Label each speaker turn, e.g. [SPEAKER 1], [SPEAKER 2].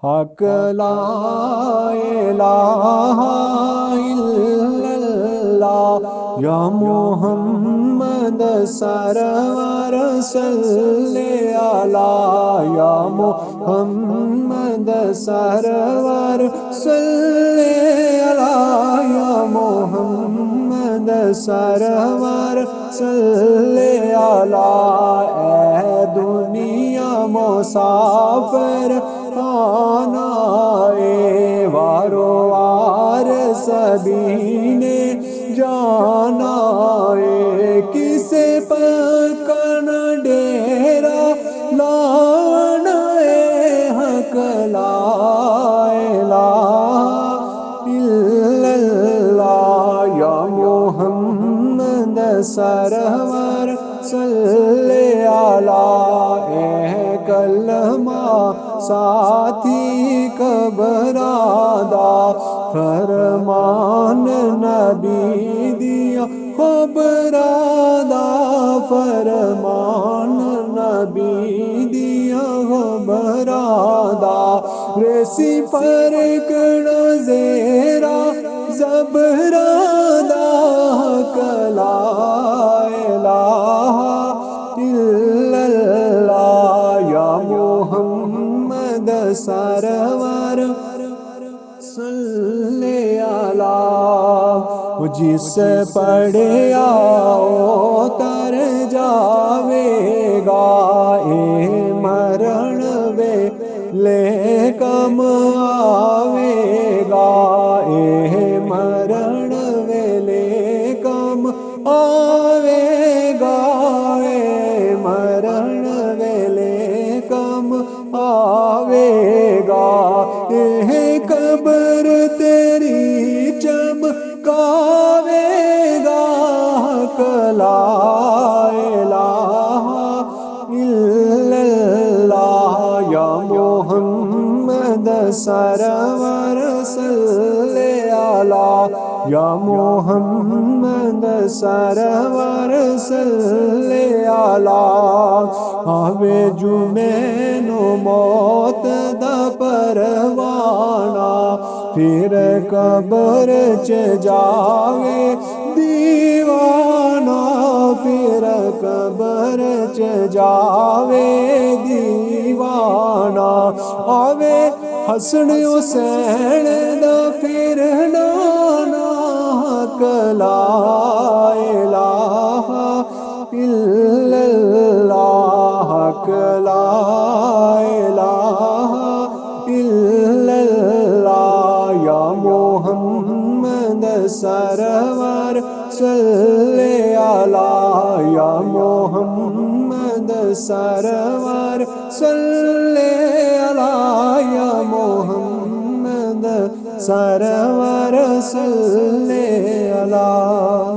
[SPEAKER 1] حق لا الہ الا اللہ یا محمد سرور صلی علی یا محمد سرور صلی علی یا محمد سرور صلی علی اے دنیا مسافر آنا اے وارو وار سبھی نے جانا اے کسے پکن ڈیرا لانا اے حق لا الہ الا اللہ یا محمد سرور صلی علی اے کلمہ ساتھی کبرادا فرمان نبی دیا خبرادا فرمان نبی دیا خبرادا ریسی فرق نزیرا زبرادا حق لا الہ الا اللہ یا محمد سرور صلی علی جس پڑھے آؤ تر جاوے گا اے مرن وے لے کم آوے گا اے مرن وے لے کم آوے گا اے مرن وے لے کم آوے گا اے قبر تیری چمکاوے گا حق لا الہ الا اللہ یا محمد سرور صلی علی یا محمد سرور صلی علی آوے جمعہ موت دا پروانہ پھر قبر چ جاوے دیوانہ پھر قبر چ جاوے دیوانہ آوے حسن حسین دا پھر نانا حق لا الہ الا اللہ حق لا الہ الا اللہ یا محمد سرور صلی علی یا محمد سرور صلی علی یا محمد سرور صلی علی